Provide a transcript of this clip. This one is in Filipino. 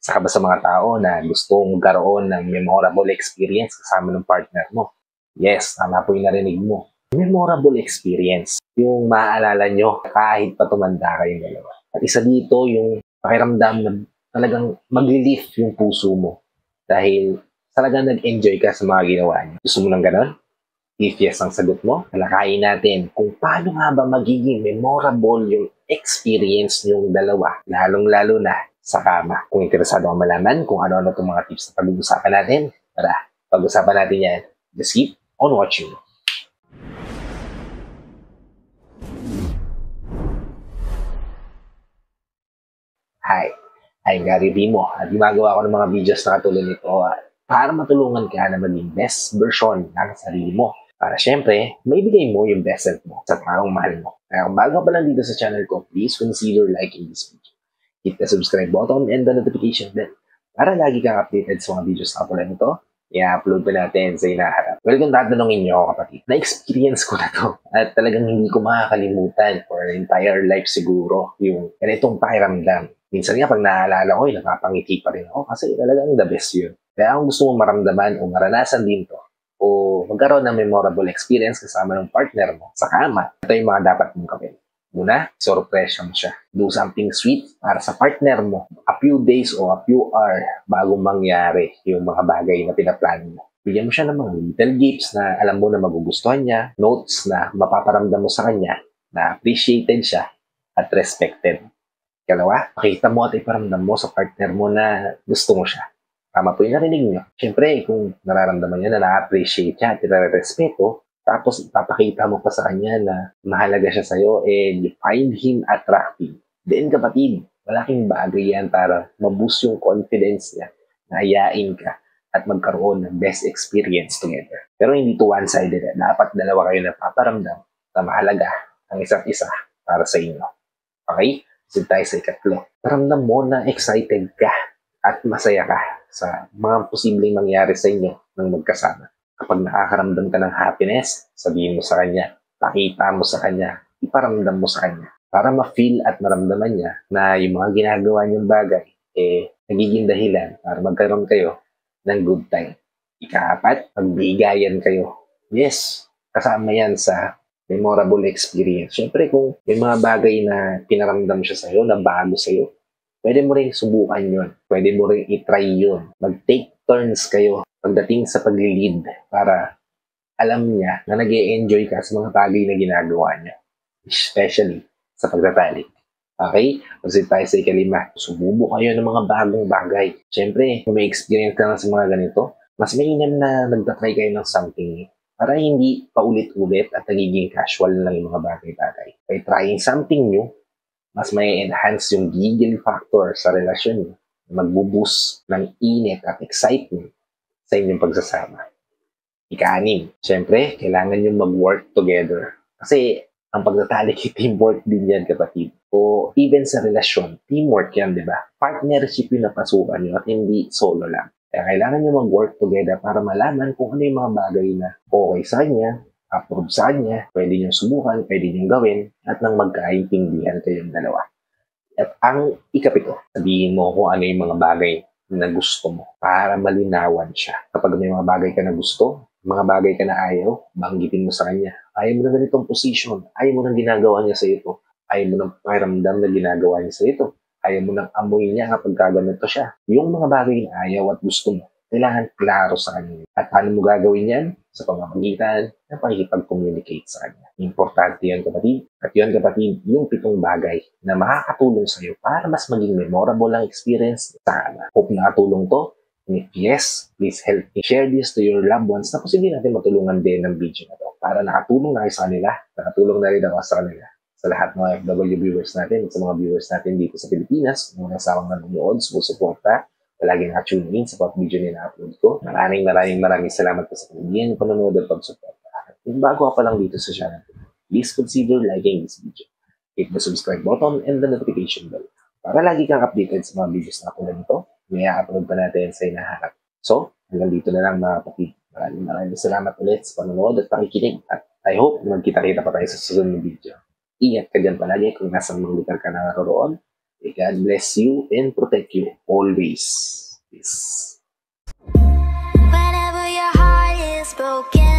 Saka ba sa mga tao na gustong magkaroon ng memorable experience kasama ng partner mo? Yes, tama po yung narinig mo. Memorable experience. Yung maaalala nyo kahit pa tumanda kayong dalawa. At isa dito yung pakiramdam na talagang maglilift yung puso mo dahil talagang nag-enjoy ka sa mga ginawa niyo. Gusto mo ng ganon? If yes ang sagot mo, talakayin natin kung paano nga ba magiging memorable yung experience yung dalawa, lalong-lalo na sa kama. Kung interesado ka malaman kung ano-ano itong mga tips na pag-uusapan natin, tara, pag-usapan natin yan. Just keep on watching. Hi, I'm Gary Rimo at gumagawa ko ng mga videos na katulad nito para matulungan ka na maging best version ng sarili mo. Para syempre, maibigay mo yung best self mo sa taong mahal mo. Kaya kung bago pa lang dito sa channel ko, please consider liking this video. Hit the subscribe button and the notification bell para lagi kang updated sa mga videos na katulad nito. I-upload pa natin sa inaharap. Well, kung tatanungin niyo ako kapatid, na-experience ko na to at talagang hindi ko makakalimutan for an entire life siguro yung ganitong pakiramdam. Minsan nga pag naaalala ko, napapangiti pa rin ako kasi talagang the best yun. Kaya kung gusto mo maramdaman o maranasan din to, o magkaroon ng memorable experience kasama ng partner mo sa kama, ito yung mga dapat mong gawin. Una, surprise mo siya. Do something sweet para sa partner mo. A few days o a few hours bago mangyari yung mga bagay na pinaplano mo. Bigyan mo siya ng mga little gifts na alam mo na magugustuhan niya, notes na mapaparamdam mo sa kanya na appreciated siya at respected. Ikalawa, pakita mo at iparamdam mo sa partner mo na gusto mo siya. Tama po yung narinig niyo. Siyempre, kung nararamdaman niya na na-appreciate siya at itarespeto, tapos ipapakita mo pa sa kanya na mahalaga siya sa'yo and you find him attractive. Then kapatid, malaking bagay yan para maboost yung confidence niya, na ayain ka at magkaroon ng best experience together. Pero hindi to one-sided. Dapat dalawa kayo na paparamdam na mahalaga ang isa't isa para sa inyo. Okay? Sige tayo sa ikatlo. Paramdam mo na excited ka at masaya ka sa mga posibleng mangyari sa inyo ng magkasama. Kapag nakakaramdam ka ng happiness, sabihin mo sa kanya, pakita mo sa kanya, iparamdam mo sa kanya. Para ma-feel at maramdaman niya na yung mga ginagawa niyong bagay, nagiging dahilan para magkaroon kayo ng good time. Ikaapat, magbigayan kayo. Yes, kasama yan sa memorable experience. Siyempre, kung may mga bagay na pinaramdam siya sa'yo, na bago sa'yo, pwede mo rin subukan yun. Pwede mo rin itry yun. Mag-take turns kayo pagdating sa pag-lead para alam niya na nag-e-enjoy ka sa mga bagay na ginagawa niya. Especially sa pagtatalik. Okay? Proceed tayo sa ikalima. Sumubo kayo ng mga bagong bagay. Siyempre, kung may experience ka na sa mga ganito, mas mainam na nagtatry kayo ng something para hindi paulit-ulit at nagiging casual lang yung mga bagay-bagay. By trying something new, mas may enhance yung giggle factor sa relasyon niyo. Magbo-boost ng init at excitement sa inyong pagsasama. Ika-anim, syempre, kailangan nyo mag-work together. Kasi ang pagtatalik, teamwork din yan, kapatid. O even sa relasyon, teamwork yan, di ba? Partnership yung napasukan nyo at hindi solo lang. Kaya kailangan nyo mag-work together para malaman kung ano yung mga bagay na okay sa kanya, approve sa kanya, pwede nyo subukan, pwede nyo gawin, at nang magkaintindihan kayong dalawa. At ang ikapito, sabihin mo kung ano yung mga bagay na gusto mo para malinawan siya. Kapag may mga bagay ka na gusto, mga bagay ka na ayaw, banggitin mo sa kanya. Ayaw mo na ganitong position, ayaw mo nang ginagawa niya sa ito, ayaw mo nang pakiramdam na ginagawa niya sa ito, ayaw mo nang amoy niya kapag gaganito siya. Yung mga bagay na ayaw at gusto mo, kailangan klaro sa kanya. At paano mo gagawin yan? Sa pamamagitan ng pakikipag-communicate sa kanya. Importante yan, kapatid. At yun, kapatid, yung 7 bagay na makakatulong sa iyo para mas maging memorable ang experience sa kanya. Hope nakatulong to. And if yes, please help me share this to your loved ones na posible natin matulungan din ng video na to. Para nakatulong na kayo sa kanila, nakatulong na rin ako sa kanila. Sa lahat ng FW viewers natin, sa mga viewers natin dito sa Pilipinas, mga nasawang nanonood, sumusuporta, palagi naka-tune in sa pag video na upload ko. Maraming salamat po sa pagiging panonood at pagsuporta. At kung bago ka pa lang dito sa channel, please consider liking this video. Hit the subscribe button and the notification bell para lagi kang updated sa mga videos na tulad nito. May upload pa natin sa inaharap. So, hanggang dito na lang mga kapatid. Maraming salamat ulit sa panonood at pakikinig. At I hope magkita-kita pa tayo sa susunod na video. Ingat ka dyan palagi kung nasa mga lugar ka na naroon. May God bless you and protect you always. Peace. Whenever your heart is broken